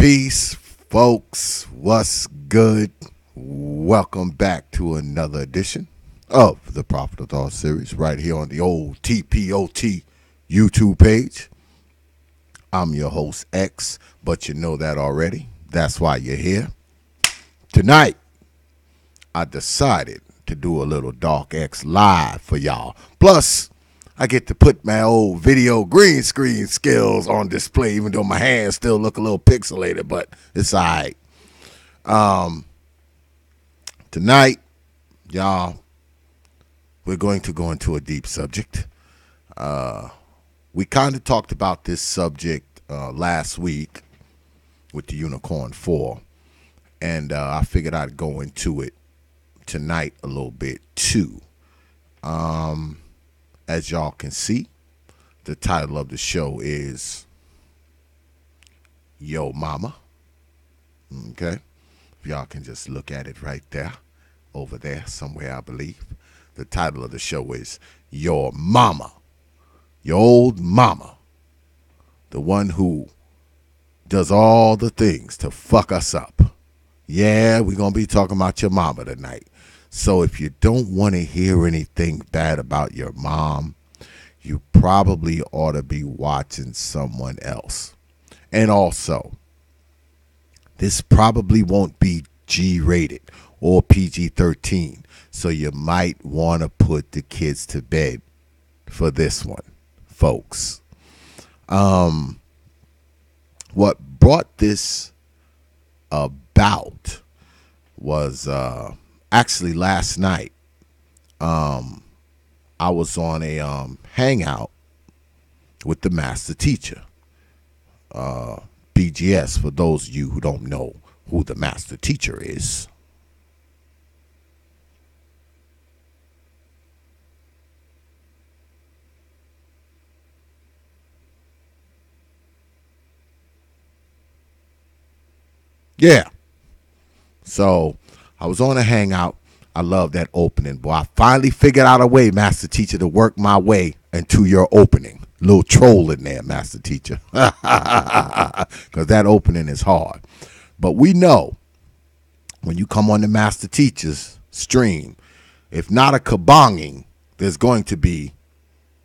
Peace, folks. What's good? Welcome back to another edition of the Prophet of Thought series right here on the old TPOT YouTube page. I'm your host, X, but you know that already. That's why you're here. Tonight, I decided to do a little Dark X live for y'all. Plus, I get to put my old video green screen skills on display, even though my hands still look a little pixelated, but it's all right. Tonight, y'all, we're going to go into a deep subject. We kind of talked about this subject last week with the Unicorn 4, and I figured I'd go into it tonight a little bit too. As y'all can see, the title of the show is Yo Mama. Okay? If y'all can just look at it right there, over there somewhere, I believe. The title of the show is Your Mama. Your old mama. The one who does all the things to fuck us up. Yeah, we're going to be talking about your mama tonight. So if you don't want to hear anything bad about your mom, you probably ought to be watching someone else. And also, this probably won't be G-rated or PG-13, so you might want to put the kids to bed for this one, folks. What brought this about was actually last night. I was on a hangout with the master teacher, BGS, for those of you who don't know who the master teacher is. Yeah. So I was on a hangout. I love that opening, boy. I finally figured out a way, master teacher, to work my way into your opening. Little troll in there, master teacher. Because that opening is hard. But we know when you come on the master teacher's stream, if not a kabonging, there's going to be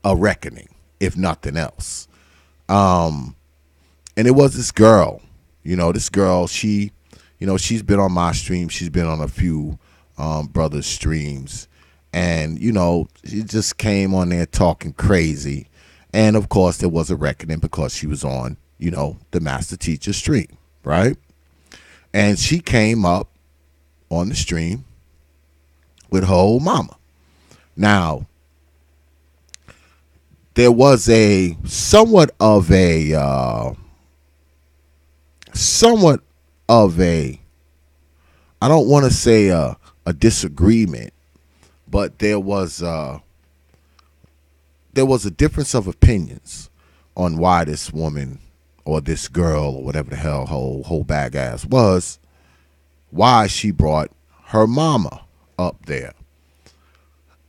a reckoning, if nothing else. And it was this girl. This girl, she's been on my stream. She's been on a few brothers' streams. And, she just came on there talking crazy. And, of course, there was a reckoning because she was on, the master teacher stream, right? And she came up on the stream with her old mama. Now, there was a somewhat of a, I don't want to say a disagreement, but there was a difference of opinions on why this woman or this girl or whatever the hell her whole bag ass was, why she brought her mama up there.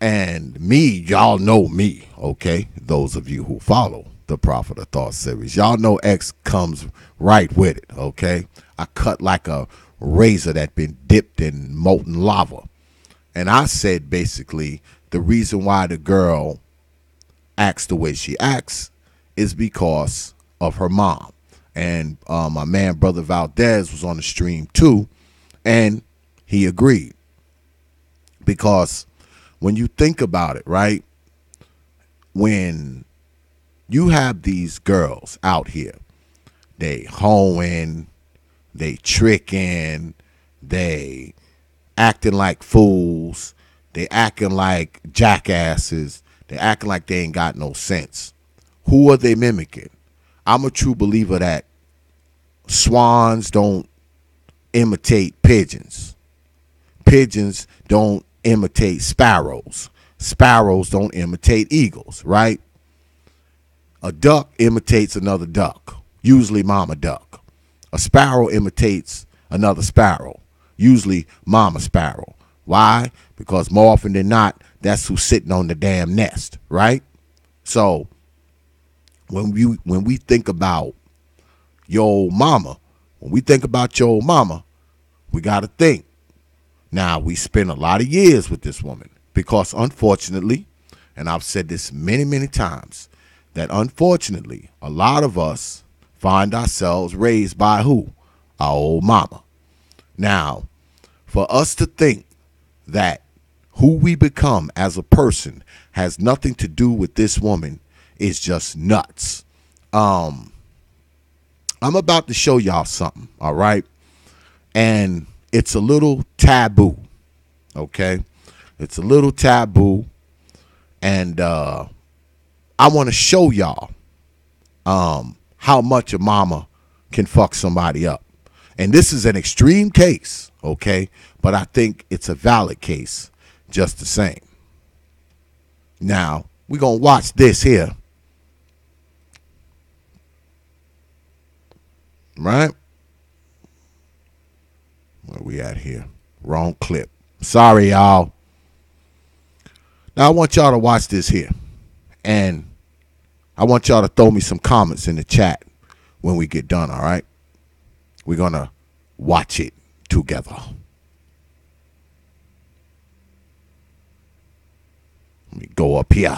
And me, y'all know me, okay? Those of you who follow the Prophet of Thought series, y'all know X comes right with it, okay? I cut like a razor that been dipped in molten lava. And I said basically the reason why the girl acts the way she acts is because of her mom. And my man, Brother Valdez, was on the stream too, and he agreed. Because when you think about it, right, when you have these girls out here, they hoeing, they tricking, they acting like fools, they acting like jackasses, they acting like they ain't got no sense. Who are they mimicking? I'm a true believer that swans don't imitate pigeons. Pigeons don't imitate sparrows. Sparrows don't imitate eagles, right? A duck imitates another duck, usually mama duck. A sparrow imitates another sparrow, usually mama sparrow. Why? Because more often than not, that's who's sitting on the damn nest, right? So when we think about your mama, when we think about your old mama, we got to think. Now, we spent a lot of years with this woman because, unfortunately, and I've said this many, many times, that unfortunately, a lot of us find ourselves raised by who? Our old mama. Now, for us to think that who we become as a person has nothing to do with this woman is just nuts. I'm about to show y'all something, all right? And it's a little taboo, okay? It's a little taboo, and I want to show y'all how much a mama can fuck somebody up. And this is an extreme case, okay? But I think it's a valid case just the same. Now, we're going to watch this here. Right? Where we at here? Wrong clip. Sorry, y'all. Now, I want y'all to watch this here. And I want y'all to throw me some comments in the chat when we get done, all right? We're going to watch it together. Let me go up here.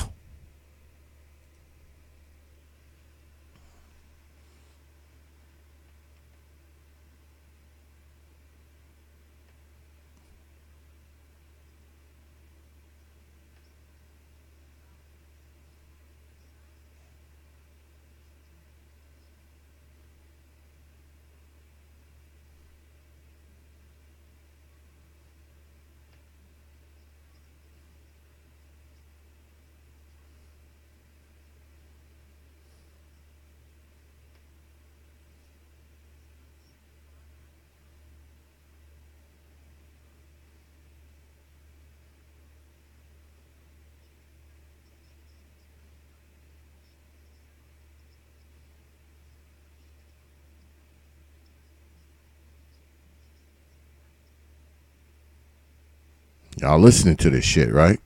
Y'all listening to this shit, right?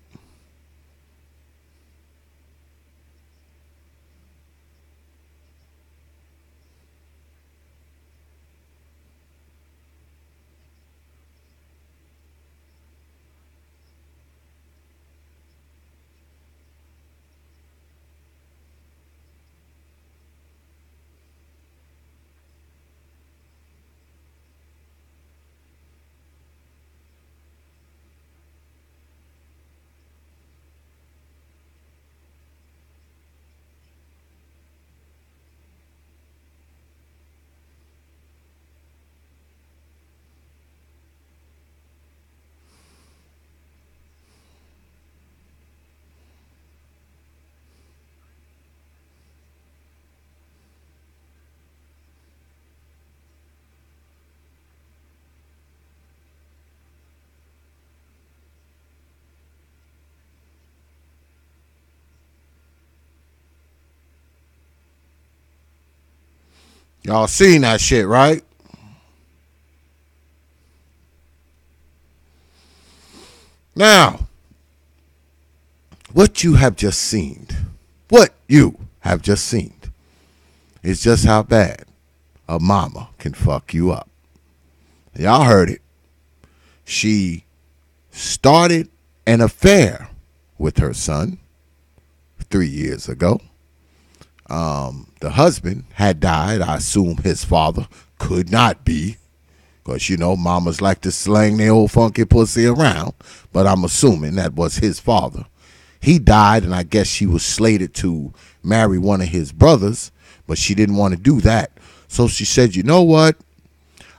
Y'all seen that shit, right? Now, what you have just seen, is just how bad a mama can fuck you up. Y'all heard it. She started an affair with her son 3 years ago. The husband had died. I assume his father could not be, because, you know, mamas like to slang their old funky pussy around, but I'm assuming that was his father. He died, and I guess she was slated to marry one of his brothers, but she didn't want to do that. So she said, you know what?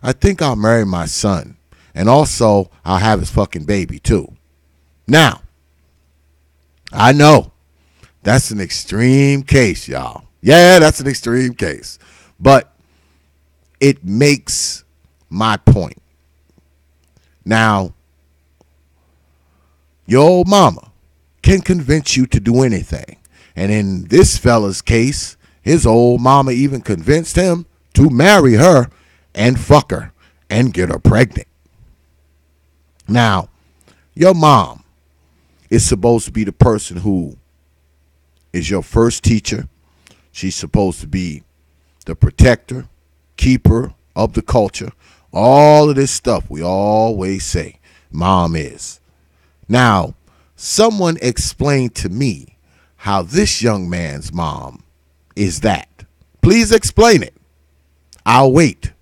I think I'll marry my son, and also I'll have his fucking baby too. Now, I know that's an extreme case, y'all. Yeah, that's an extreme case. But it makes my point. Now, your old mama can convince you to do anything. And in this fella's case, his old mama even convinced him to marry her and fuck her and get her pregnant. Now, your mom is supposed to be the person who is your first teacher. She's supposed to be the protector, keeper, of the culture, all of this stuff we always say, mom is. Now, someone explained to me how this young man's mom is that. Please explain it. I'll wait.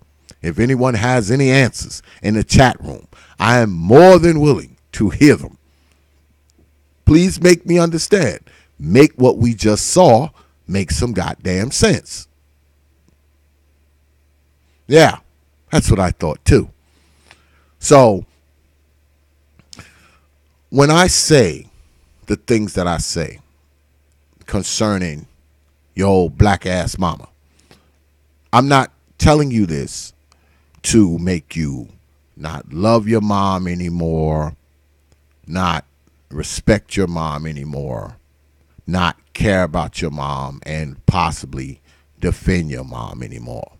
If anyone has any answers in the chat room, I am more than willing to hear them. Please make me understand. Make what we just saw make some goddamn sense. Yeah, that's what I thought too. So, when I say the things that I say concerning your old black ass mama, I'm not telling you this to make you not love your mom anymore, not respect your mom anymore, not care about your mom, and possibly defend your mom anymore.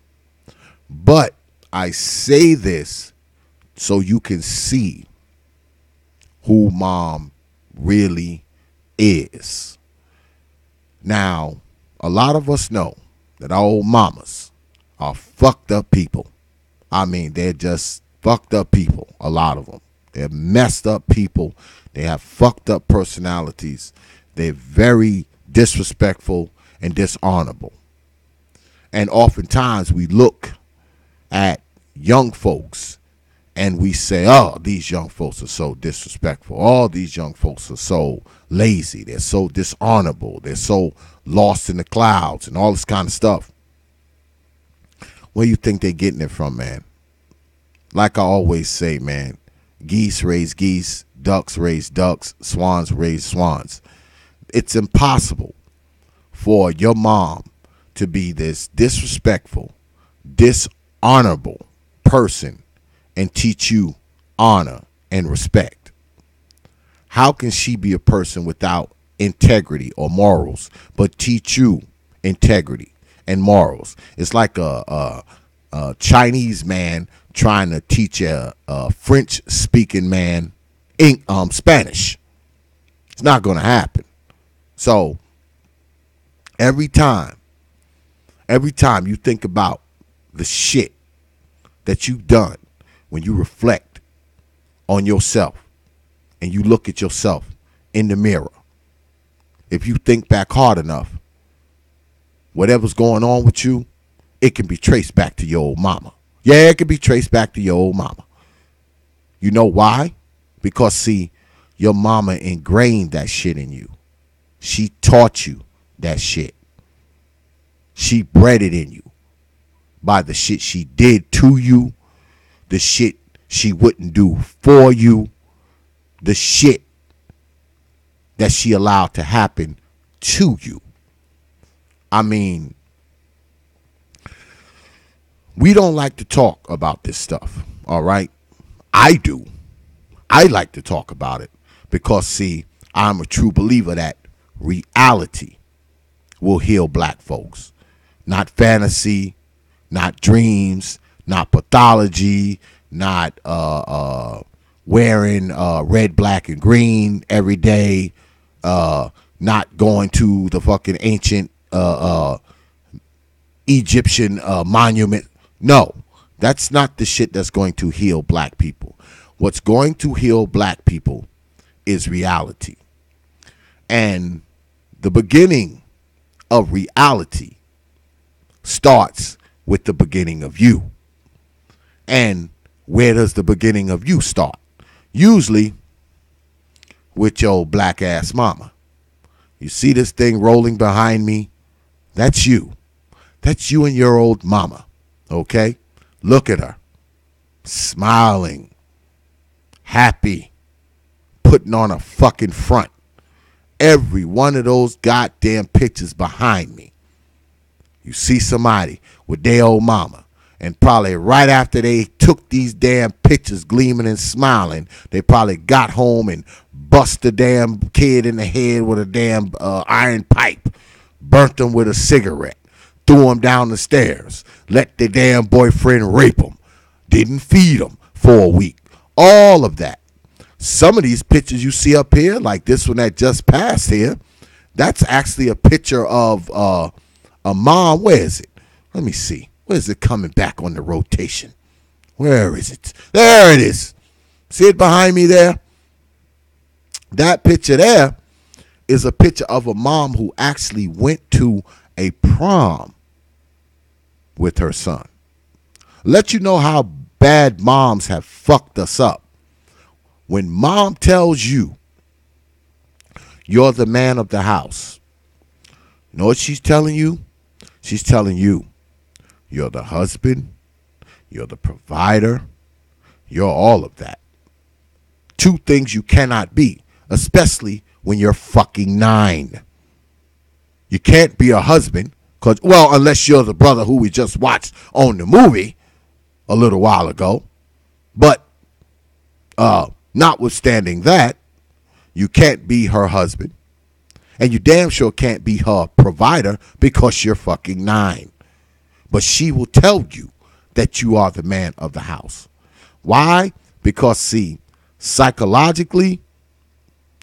But I say this so you can see who mom really is. Now, a lot of us know that our old mamas are fucked up people. I mean, they're just fucked up people, a lot of them. They're messed up people. They have fucked up personalities. They're very disrespectful and dishonorable. And oftentimes we look at young folks and we say, oh, these young folks are so disrespectful. All these young folks are so lazy. They're so dishonorable. They're so lost in the clouds and all this kind of stuff. Where do you think they're getting it from, man? Like I always say, man, geese raise geese, ducks raise ducks, swans raise swans. It's impossible for your mom to be this disrespectful, dishonorable person and teach you honor and respect. How can she be a person without integrity or morals, but teach you integrity and morals? It's like a Chinese man trying to teach a French-speaking man Spanish. It's not going to happen. So every time you think about the shit that you've done, when you reflect on yourself and you look at yourself in the mirror, if you think back hard enough, whatever's going on with you, it can be traced back to your old mama. Yeah, it can be traced back to your old mama. You know why? Because, see, your mama ingrained that shit in you. She taught you that shit. She bred it in you by the shit she did to you, the shit she wouldn't do for you, the shit that she allowed to happen to you. I mean, we don't like to talk about this stuff, all right? I do. I like to talk about it because, see, I'm a true believer that reality will heal black folks. Not fantasy, not dreams, not pathology, not wearing red, black, and green every day, not going to the fucking ancient Egyptian monument. No, that's not the shit that's going to heal black people. What's going to heal black people is reality. And the beginning of reality starts with the beginning of you. And where does the beginning of you start? Usually with your black ass mama. You see this thing rolling behind me? That's you. That's you and your old mama. Okay? Look at her. Smiling. Happy. Putting on a fucking front. Every one of those goddamn pictures behind me. You see somebody with their old mama. And probably right after they took these damn pictures gleaming and smiling, they probably got home and bust the damn kid in the head with a damn iron pipe. Burnt him with a cigarette. Threw him down the stairs. Let the damn boyfriend rape him. Didn't feed him for a week. All of that. Some of these pictures you see up here, like this one that just passed here, that's actually a picture of a mom. Where is it? Let me see. Where's it coming back on the rotation? Where is it? There it is. See it behind me there? That picture there is a picture of a mom who actually went to a prom with her son. Let you know how bad moms have fucked us up. When mom tells you you're the man of the house, you know what she's telling you? She's telling you you're the husband, you're the provider, you're all of that. Two things you cannot be, especially when you're fucking 9. You can't be a husband, unless you're the brother who we just watched on the movie a little while ago. But notwithstanding that, you can't be her husband. And you damn sure can't be her provider because you're fucking 9. But she will tell you that you are the man of the house. Why? Because, see, psychologically,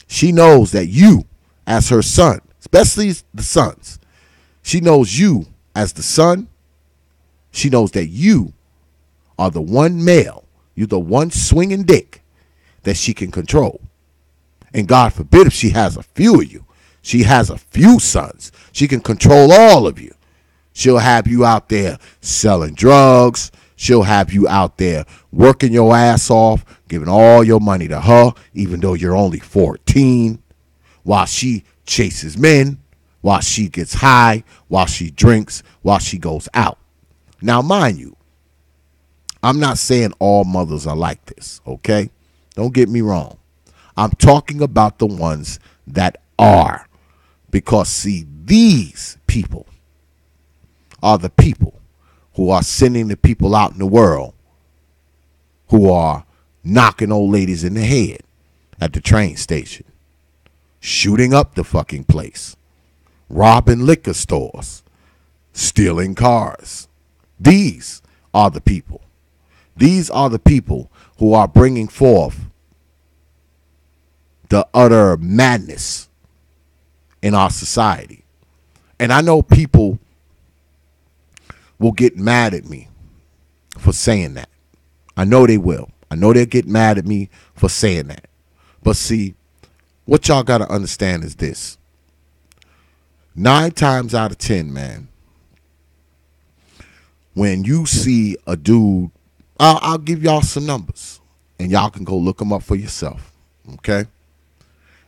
she knows that you, as her son, especially the sons, she knows you as the son. She knows that you are the one male, you're the one swinging dick that she can control. And God forbid if she has a few of you. She has a few sons. She can control all of you. She'll have you out there selling drugs. She'll have you out there working your ass off, giving all your money to her, even though you're only 14, while she chases men, while she gets high, while she drinks, while she goes out. Now, mind you, I'm not saying all mothers are like this, okay? Don't get me wrong. I'm talking about the ones that are. Because, see, these people are the people who are sending the people out in the world who are knocking old ladies in the head at the train station, shooting up the fucking place, robbing liquor stores, stealing cars. These are the people. These are the people who are bringing forth the utter madness in our society. And I know people will get mad at me for saying that. I know they will. I know they'll get mad at me for saying that. But see, what y'all got to understand is this. 9 times out of 10, man, when you see a dude, I'll give y'all some numbers, and y'all can go look them up for yourself, okay?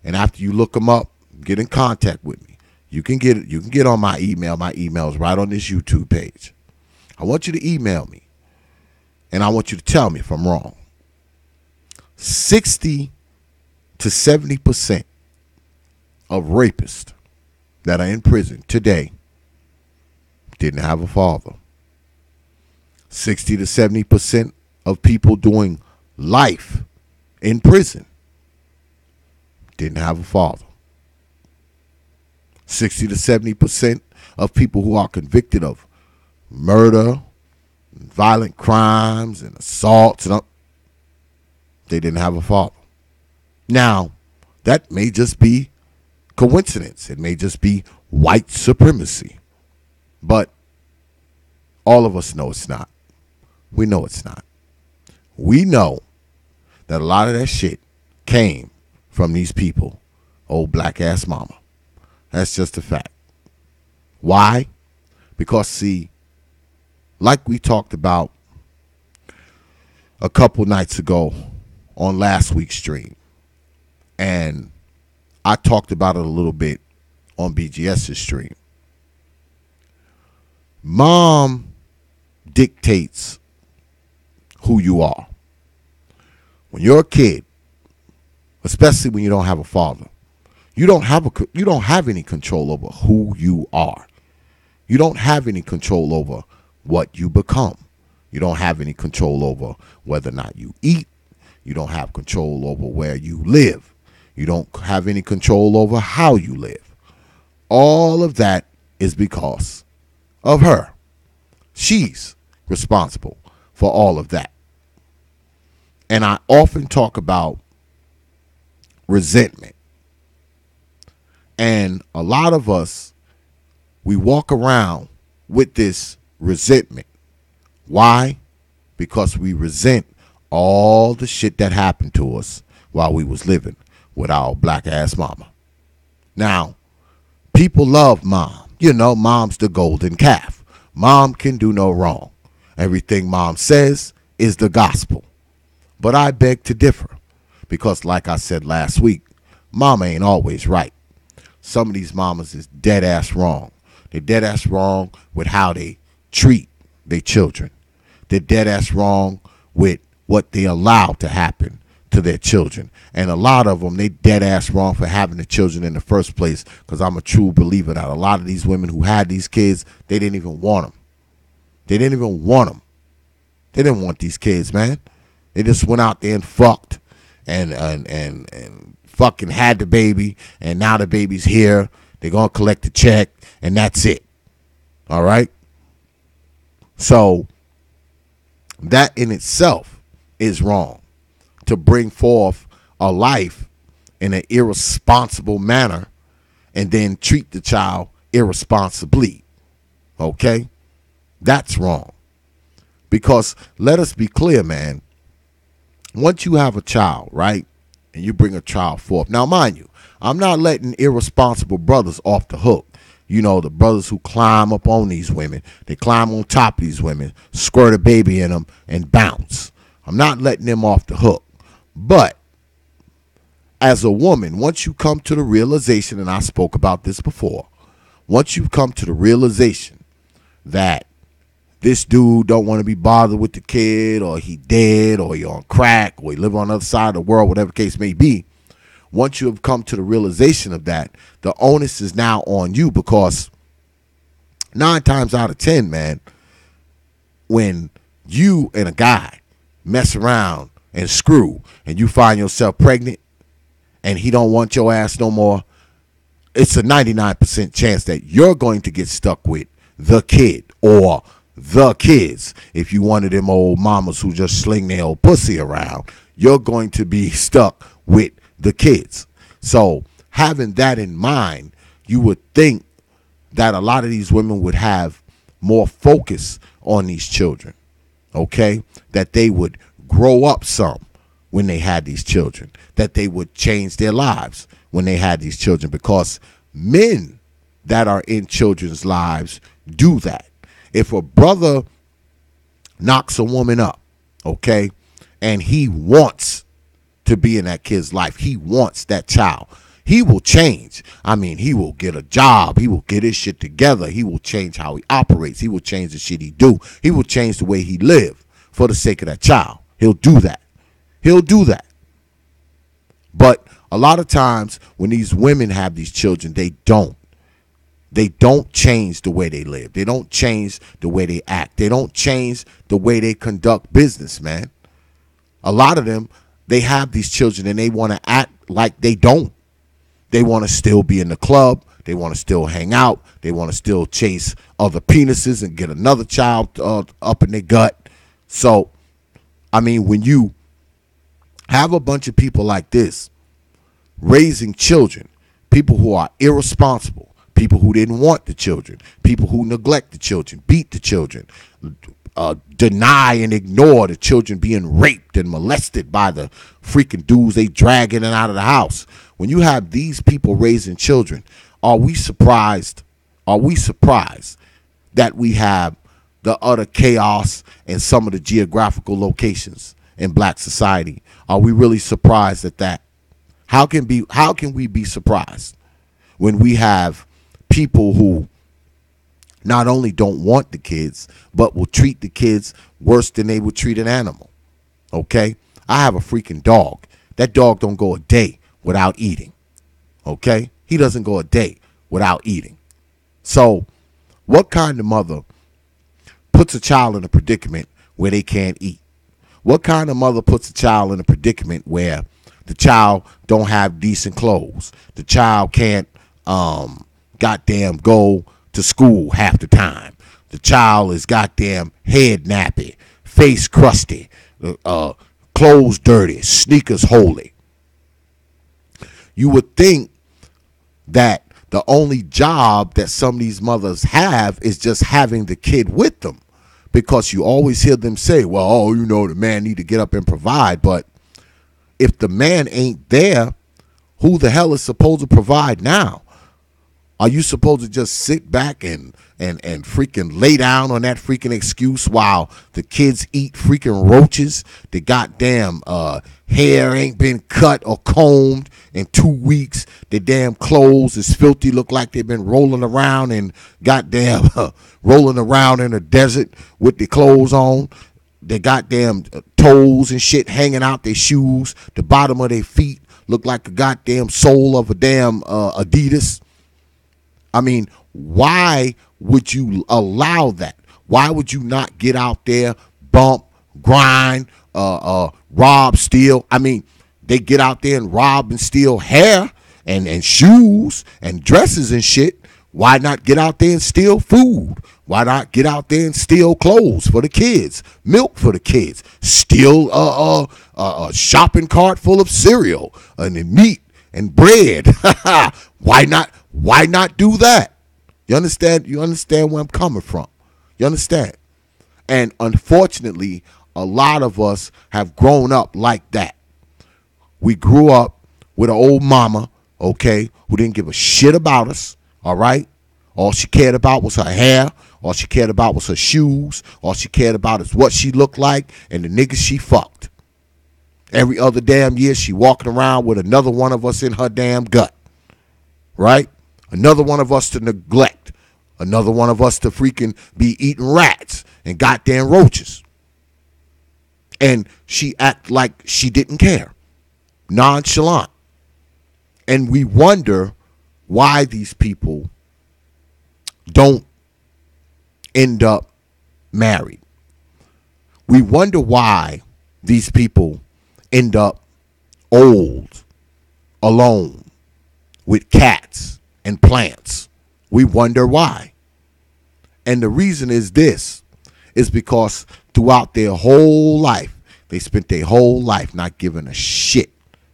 And after you look them up, get in contact with me. You can get on my email. My email is right on this YouTube page. I want you to email me, and I want you to tell me if I'm wrong. 60 to 70% of rapists that are in prison today didn't have a father. 60 to 70% of people doing life in prison didn't have a father. 60 to 70% of people who are convicted of murder, violent crimes, and assaults, they didn't have a father. Now, that may just be coincidence. It may just be white supremacy. But all of us know it's not. We know it's not. We know that a lot of that shit came from these people, old black ass mama. That's just a fact. Why? Because, see, like we talked about a couple nights ago on last week's stream, and I talked about it a little bit on BGS's stream. Mom dictates who you are. When you're a kid, especially when you don't have a father, you don't have any control over who you are. You don't have any control over what you become. You don't have any control over whether or not you eat. You don't have control over where you live. You don't have any control over how you live. All of that is because of her. She's responsible for all of that. And I often talk about resentment. And a lot of us, we walk around with this resentment Why? Because we resent all the shit that happened to us while we was living with our black ass mama. Now, people love mom. You know, mom's the golden calf. Mom can do no wrong. Everything mom says is the gospel. But I beg to differ because, like I said last week, mama ain't always right. Some of these mamas is dead ass wrong. They're dead ass wrong with how they treat their children. They're dead ass wrong with what they allow to happen to their children. And a lot of them, they dead ass wrong for having the children in the first place, because I'm a true believer that a lot of these women who had these kids, they didn't even want them. They didn't even want them. They didn't want these kids, man. They just went out there and fucked and fucking had the baby, and now the baby's here. They're going to collect the check, and that's it. All right? So that in itself is wrong, to bring forth a life in an irresponsible manner and then treat the child irresponsibly. Okay? That's wrong. Because let us be clear, man. Once you have a child, right, and you bring a child forth. Now, mind you, I'm not letting irresponsible brothers off the hook. You know, the brothers who climb up on these women. They climb on top of these women, squirt a baby in them, and bounce. I'm not letting them off the hook. But as a woman, once you come to the realization, and I spoke about this before, once you come to the realization that this dude don't want to be bothered with the kid, or he dead, or he on crack, or he live on the other side of the world, whatever the case may be, once you have come to the realization of that, the onus is now on you, because 9 times out of 10, man, when you and a guy mess around and screw, and you find yourself pregnant, and he don't want your ass no more, it's a 99% chance that you're going to get stuck with the kid, or the kids. If you one of them old mamas who just sling their old pussy around, you're going to be stuck with the kids. So having that in mind, you would think that a lot of these women would have more focus on these children, okay? That they would grow up some when they had these children, that they would change their lives when they had these children, because men that are in children's lives do that. If a brother knocks a woman up, okay, and he wants to be in that kid's life, he wants that child, he will change. I mean, he will get a job. He will get his shit together. He will change how he operates. He will change the shit he do. He will change the way he live for the sake of that child. He'll do that. He'll do that. But a lot of times when these women have these children, they don't. They don't change the way they live. They don't change the way they act. They don't change the way they conduct business, man. A lot of them, they have these children and they want to act like they don't. They want to still be in the club. They want to still hang out. They want to still chase other penises and get another child up in their gut. So, I mean, when you have a bunch of people like this raising children, people who are irresponsible, people who didn't want the children, people who neglect the children, beat the children, deny and ignore the children being raped and molested by the freaking dudes they drag in and out of the house. When you have these people raising children, are we surprised? Are we surprised that we have the utter chaos in some of the geographical locations in black society? Are we really surprised at that? How can we be surprised when we have people who not only don't want the kids, but will treat the kids worse than they would treat an animal? Okay? I have a freaking dog. That dog don't go a day without eating. Okay? He doesn't go a day without eating. So, what kind of mother puts a child in a predicament where they can't eat? What kind of mother puts a child in a predicament where the child don't have decent clothes? The child can't goddamn go to school half the time. The child is goddamn head nappy, face crusty, clothes dirty, sneakers holy. You would think that the only job that some of these mothers have is just having the kid with them, because you always hear them say, well, oh, the man need to get up and provide. But if the man ain't there, who the hell is supposed to provide now? Are you supposed to just sit back and freaking lay down on that freaking excuse while the kids eat freaking roaches? The goddamn hair ain't been cut or combed in 2 weeks. The damn clothes is filthy, look like they've been rolling around and goddamn rolling around in the desert with their clothes on. They goddamn toes and shit hanging out their shoes. The bottom of their feet look like a goddamn sole of a damn Adidas. I mean, why would you allow that? Why would you not get out there, bump, grind, rob, steal? I mean, they get out there and rob and steal hair and shoes and dresses and shit. Why not get out there and steal food? Why not get out there and steal clothes for the kids, milk for the kids, steal a shopping cart full of cereal and meat and bread? Why not? Why not do that? You understand? You understand where I'm coming from. You understand? And unfortunately, a lot of us have grown up like that. We grew up with an old mama, okay, who didn't give a shit about us, all right? All she cared about was her hair. All she cared about was her shoes. All she cared about is what she looked like and the niggas she fucked. Every other damn year, she walking around with another one of us in her damn gut, right? Another one of us to neglect. Another one of us to freaking be eating rats and goddamn roaches. And she act like she didn't care. Nonchalant. And we wonder why these people don't end up married. We wonder why these people end up old, alone, with cats and plants. We wonder why. And the reason is this, is because throughout their whole life, they spent their whole life not giving a shit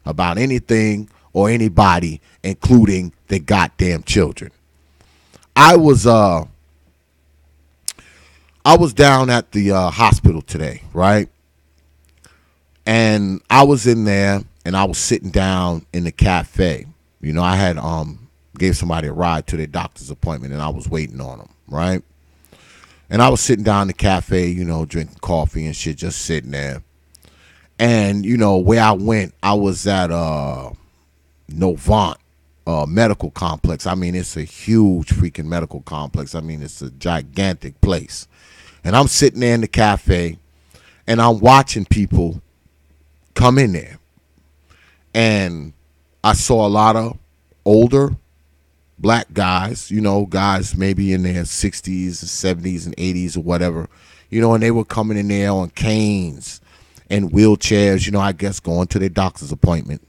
about anything or anybody, including their goddamn children. I was down at the hospital today, right? And I was in there and I was sitting down in the cafe. I had gave somebody a ride to their doctor's appointment and I was waiting on them, right? And I was sitting down in the cafe, drinking coffee and shit, just sitting there. And, where I went, I was at Novant medical complex. I mean, it's a huge freaking medical complex. I mean, it's a gigantic place. And I'm sitting there in the cafe and I'm watching people come in there. And I saw a lot of older black guys, guys maybe in their 60s, 70s, and 80s or whatever, and they were coming in there on canes and wheelchairs, I guess going to their doctor's appointment.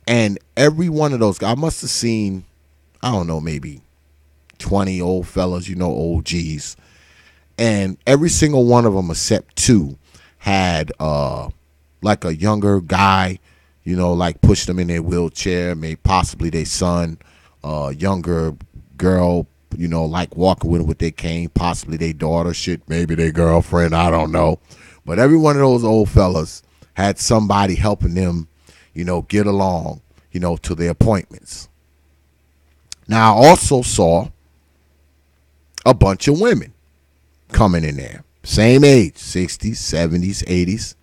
And every one of those guys, I must have seen, I don't know, maybe 20 old fellas, old G's. And every single one of them except two had like a younger guy, like pushed them in their wheelchair, maybe possibly their son, younger girl, like walking with their cane, possibly their daughter, shit, maybe their girlfriend, I don't know. But every one of those old fellas had somebody helping them, get along, to their appointments. Now, I also saw a bunch of women coming in there, same age, 60s, 70s, 80s.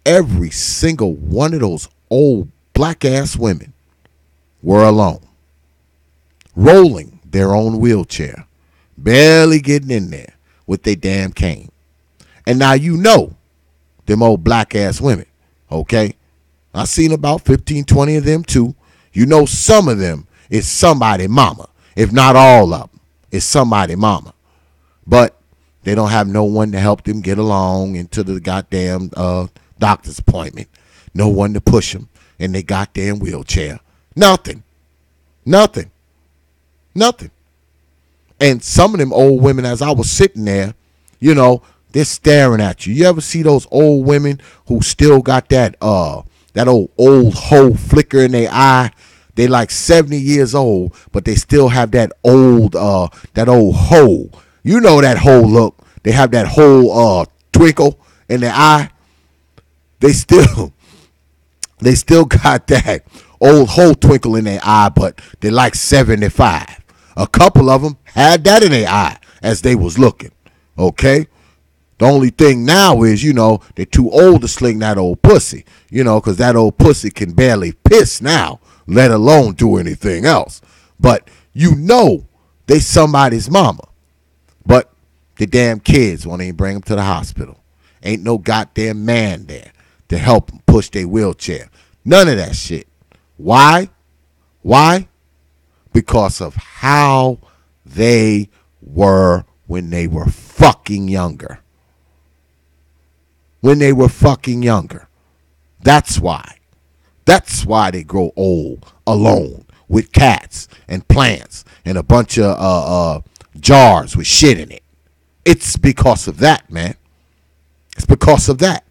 Every single one of those old black ass women were alone, rolling their own wheelchair, barely getting in there with their damn cane. And now them old black ass women, okay? I seen about 15, 20 of them too. Some of them is somebody mama. If not all of them, it's somebody mama. But they don't have no one to help them get along into the goddamn doctor's appointment. No one to push them in their goddamn wheelchair. Nothing. And some of them old women, as I was sitting there, they're staring at you. You ever see those old women who still got that old hoe flicker in their eye? They like 70 years old, but they still have that old hoe. That hoe look, They have that whole twinkle in their eye. They still they still got that old whole twinkle in their eye, but they're like 75. A couple of them had that in their eye as they was looking. Okay? The only thing now is, they're too old to sling that old pussy, because that old pussy can barely piss now, let alone do anything else. But they somebody's mama. But the damn kids won't even bring them to the hospital. Ain't no goddamn man there to help them push their wheelchair. None of that shit. Why? Why? Because of how they were when they were fucking younger. When they were fucking younger. That's why. That's why they grow old alone with cats and plants and a bunch of jars with shit in it. It's because of that, man. It's because of that.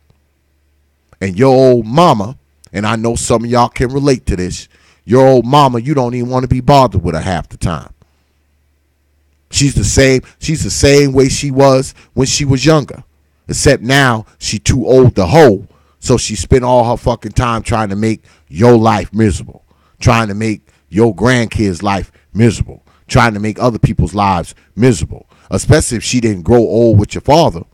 And your old mama, and I know some of y'all can relate to this, your old mama, you don't even want to be bothered with her half the time. She's the same way she was when she was younger. Except now she too old to hoe, so she spend all her fucking time trying to make your life miserable, trying to make your grandkids' life miserable, trying to make other people's lives miserable. Especially if she didn't grow old with your father.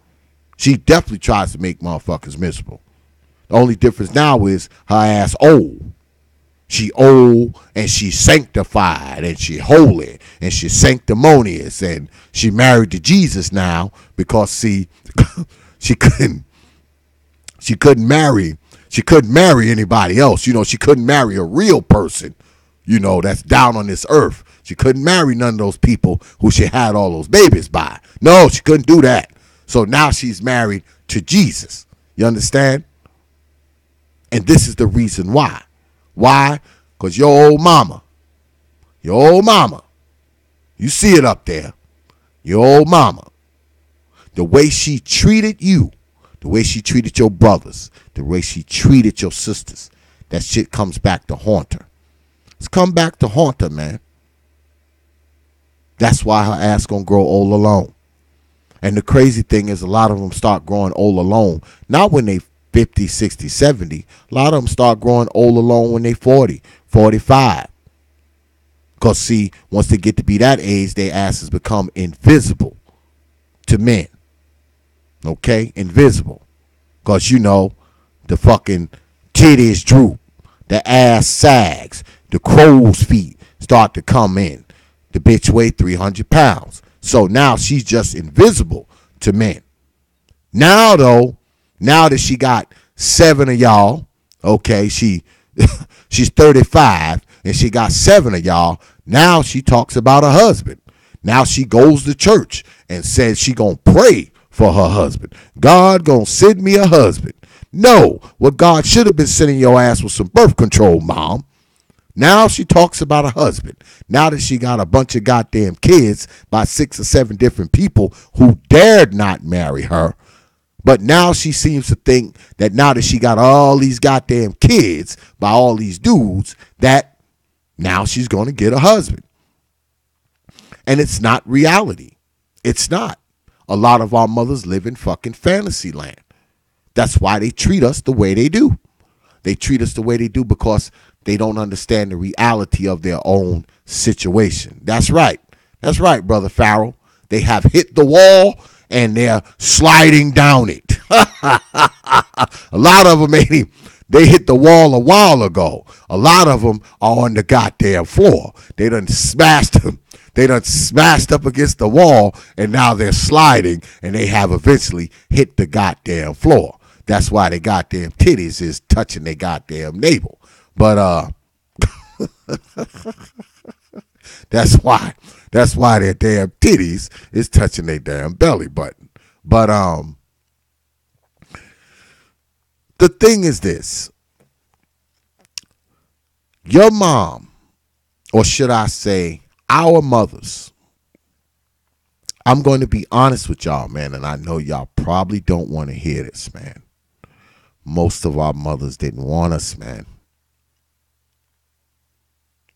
She definitely tries to make motherfuckers miserable. The only difference now is her ass old. She old and she sanctified and she holy and she sanctimonious and she married to Jesus now because see she couldn't marry anybody else. She couldn't marry a real person, that's down on this earth. She couldn't marry none of those people who she had all those babies by. No, she couldn't do that. So now she's married to Jesus. You understand? And this is the reason why. Why? Because your old mama, you see it up there, your old mama, the way she treated you, the way she treated your brothers, the way she treated your sisters, that shit comes back to haunt her. It's come back to haunt her, man. That's why her ass gonna grow old alone. And the crazy thing is a lot of them start growing old alone. Not when they 50, 60, 70. A lot of them start growing old alone when they 40, 45. Because, see, once they get to be that age, their asses become invisible to men. Okay? Invisible. Because, the fucking titties droop. The ass sags. The crow's feet start to come in. The bitch weigh 300 pounds. So now she's just invisible to men. Now, though, now that she got 7 of y'all, okay, she's 35 and she got 7 of y'all. Now she talks about her husband. Now she goes to church and says she gonna pray for her husband. God gonna send me a husband. No, what God should have been sending your ass was some birth control, mom. Now she talks about a husband. Now that she got a bunch of goddamn kids by 6 or 7 different people who dared not marry her. But now she seems to think that now that she got all these goddamn kids by all these dudes, that now she's going to get a husband. And it's not reality. It's not. A lot of our mothers live in fucking fantasy land. That's why they treat us the way they do. They treat us the way they do because they don't understand the reality of their own situation. That's right. That's right, Brother Farrell. They have hit the wall and they're sliding down it. A lot of them they hit the wall a while ago. A lot of them are on the goddamn floor. They done smashed them. They done smashed up against the wall and now they're sliding and they have eventually hit the goddamn floor. That's why their goddamn titties is touching their goddamn navel. But that's why their damn titties is touching their damn belly button. But the thing is this. Your mom, or should I say our mothers, I'm going to be honest with y'all, man, and I know y'all probably don't want to hear this, man. Most of our mothers didn't want us, man.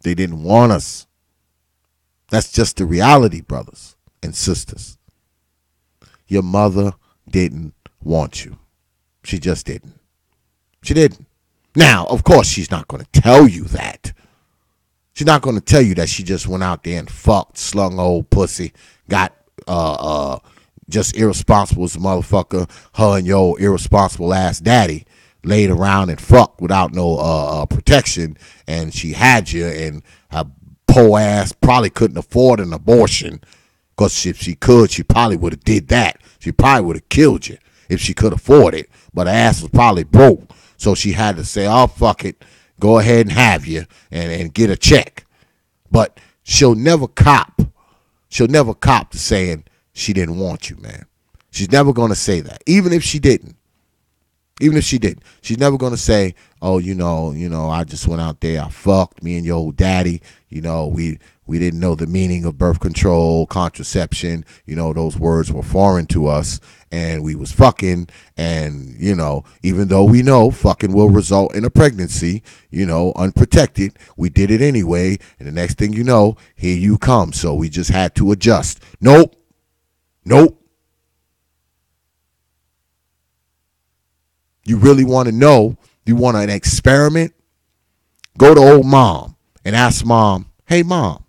They didn't want us. That's just the reality, brothers and sisters. your mother didn't want you. She just didn't. She didn't. Now, of course, she's not going to tell you that. She's not going to tell you that she just went out there and fucked, slung old pussy, got just irresponsible as a motherfucker. Her and your irresponsible ass daddy laid around and fucked without no protection, and she had you, and her poor ass probably couldn't afford an abortion, because if she could, she probably would have did that. She probably would have killed you if she could afford it, but her ass was probably broke, so she had to say, oh, fuck it, go ahead and have you and get a check. But she'll never cop. She'll never cop to saying she didn't want you, man. She's never going to say that, even if she didn't. Even if she didn't. She's never going to say, oh, you know, I just went out there, I fucked me and your old daddy. You know, we didn't know the meaning of birth control, contraception. You know, those words were foreign to us, and we was fucking. And, you know, even though we know fucking will result in a pregnancy, you know, unprotected, we did it anyway. And the next thing you know, here you come. So we just had to adjust. Nope. You really want to know, you want an experiment? Go to old mom and ask mom, hey, mom,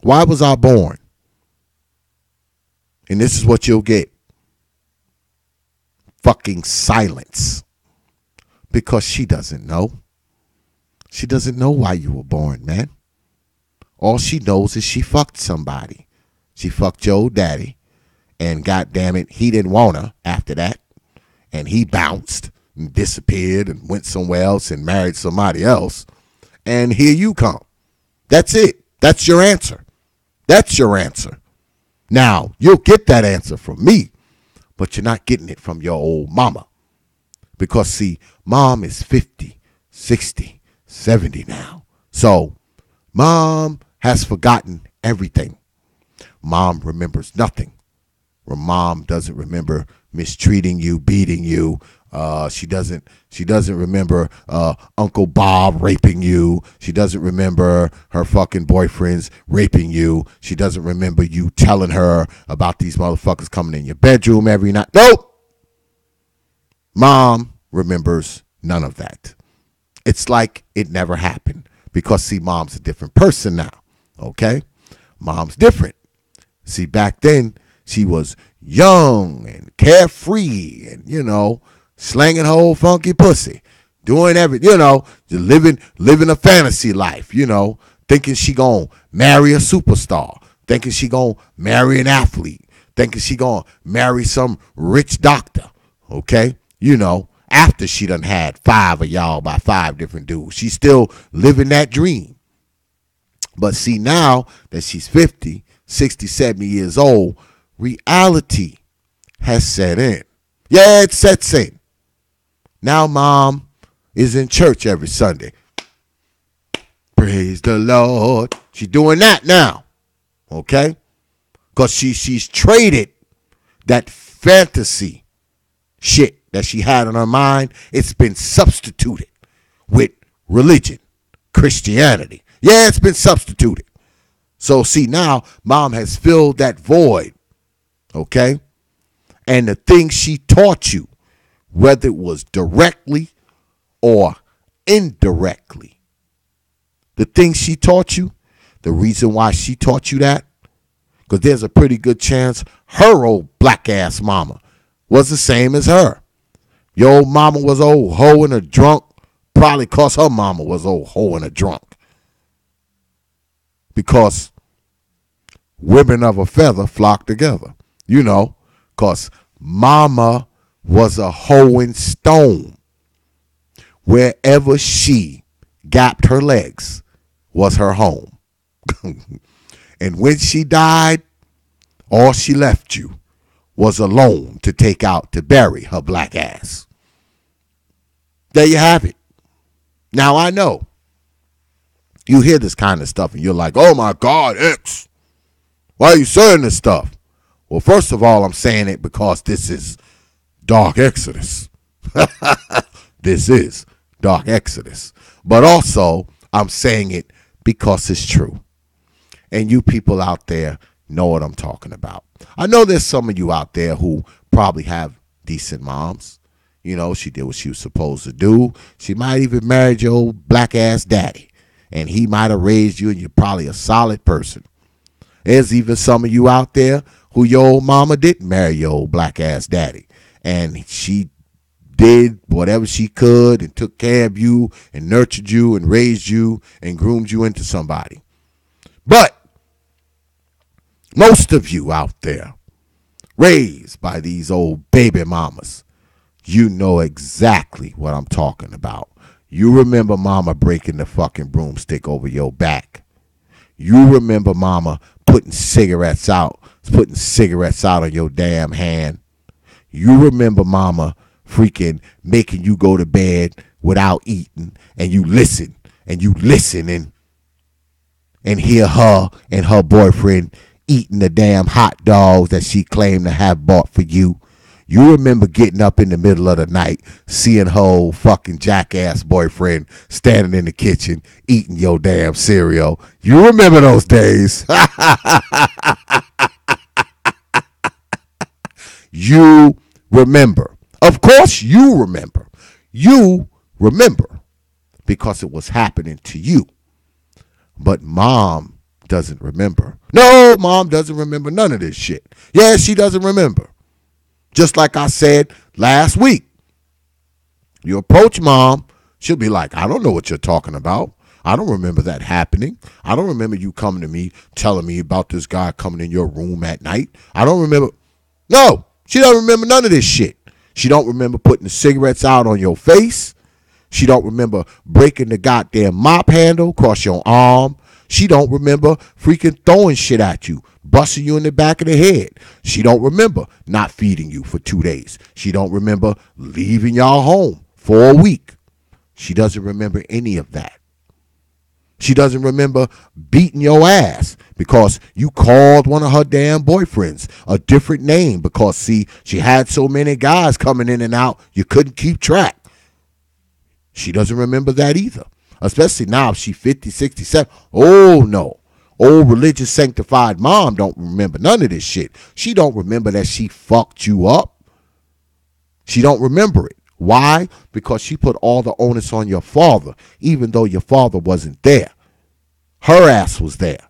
why was I born? And this is what you'll get. Fucking silence. Because she doesn't know. She doesn't know why you were born, man. All she knows is she fucked somebody. She fucked your old daddy. And goddamn it, he didn't want her after that. And he bounced and disappeared and went somewhere else and married somebody else. And here you come. That's it. That's your answer. That's your answer. Now, you'll get that answer from me, but you're not getting it from your old mama. Because, see, mom is 50, 60, 70 now. So, mom has forgotten everything. Mom remembers nothing. Mom doesn't remember mistreating you, beating you. She doesn't remember Uncle Bob raping you. She doesn't remember her fucking boyfriends raping you. She doesn't remember you telling her about these motherfuckers coming in your bedroom every night. Nope. Mom remembers none of that. It's like it never happened, because, see, mom's a different person now. Okay? Mom's different. See, back then, she was young and carefree and, you know, slanging her old funky pussy, doing everything, you know, just living a fantasy life, you know, thinking she gonna marry a superstar, thinking she gonna marry an athlete, thinking she gonna marry some rich doctor, okay? You know, after she done had 5 of y'all by 5 different dudes. She's still living that dream. But see, now that she's 50, 60, 70 years old, reality has set in. Yeah, it sets in. Now mom is in church every Sunday. Praise the Lord. She's doing that now. Okay? Because she's traded that fantasy shit that she had on her mind. It's been substituted with religion, Christianity. Yeah, it's been substituted. So see, now mom has filled that void. Okay? And the things she taught you, whether it was directly or indirectly, the things she taught you, the reason why she taught you that, because there's a pretty good chance her old black ass mama was the same as her. Your old mama was old hoe and a drunk, probably cause her mama was old hoe and a drunk. Because women of a feather flock together. You know, because mama was a hoeing stone. Wherever she gapped her legs was her home. And when she died, all she left you was a loan to take out to bury her black ass. There you have it. Now I know you hear this kind of stuff and you're like, oh my God, X, why are you saying this stuff? Well, first of all, I'm saying it because this is Dark Exodus. This is Dark Exodus. But also, I'm saying it because it's true. And you people out there, know what I'm talking about. I know there's some of you out there who probably have decent moms. You know, she did what she was supposed to do. She might even married your old black ass daddy, and he might have raised you, and you're probably a solid person. There's even some of you out there who your old mama didn't marry your old black ass daddy, and she did whatever she could and took care of you and nurtured you and raised you and groomed you into somebody. But most of you out there raised by these old baby mamas, you know exactly what I'm talking about. You remember mama breaking the fucking broomstick over your back. You remember mama putting cigarettes out on your damn hand. You remember mama freaking making you go to bed without eating, and you listen and hear her and her boyfriend eating the damn hot dogs that she claimed to have bought for you. You remember getting up in the middle of the night, seeing her old fucking jackass boyfriend standing in the kitchen eating your damn cereal. You remember those days. You remember. Of course you remember. You remember because it was happening to you. But mom doesn't remember. No, mom doesn't remember none of this shit. Yeah, she doesn't remember. Just like I said last week. You approach mom, she'll be like, I don't know what you're talking about. I don't remember that happening. I don't remember you coming to me telling me about this guy coming in your room at night. I don't remember. No, she don't remember none of this shit. She don't remember putting the cigarettes out on your face. She don't remember breaking the goddamn mop handle across your arm. She don't remember freaking throwing shit at you, busting you in the back of the head. She don't remember not feeding you for 2 days. She don't remember leaving y'all home for a week. She doesn't remember any of that. She doesn't remember beating your ass because you called one of her damn boyfriends a different name because, see, she had so many guys coming in and out, you couldn't keep track. She doesn't remember that either. Especially now if she's 50, 67. Oh, no. Old religious sanctified mom don't remember none of this shit. She don't remember that she fucked you up. She don't remember it. Why? Because she put all the onus on your father, even though your father wasn't there. Her ass was there.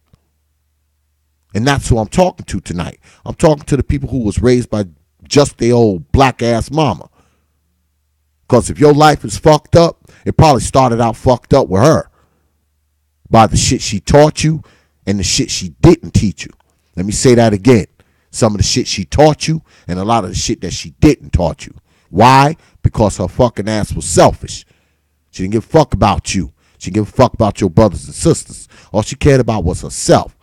And that's who I'm talking to tonight. I'm talking to the people who was raised by just their old black ass mama. Because if your life is fucked up, it probably started out fucked up with her. By the shit she taught you and the shit she didn't teach you. Let me say that again. Some of the shit she taught you and a lot of the shit that she didn't taught you. Why? Because her fucking ass was selfish. She didn't give a fuck about you. She didn't give a fuck about your brothers and sisters. All she cared about was herself.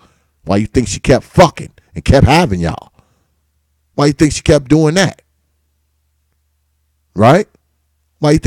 Why you think she kept fucking and kept having y'all? Why you think she kept doing that? Right? Why you think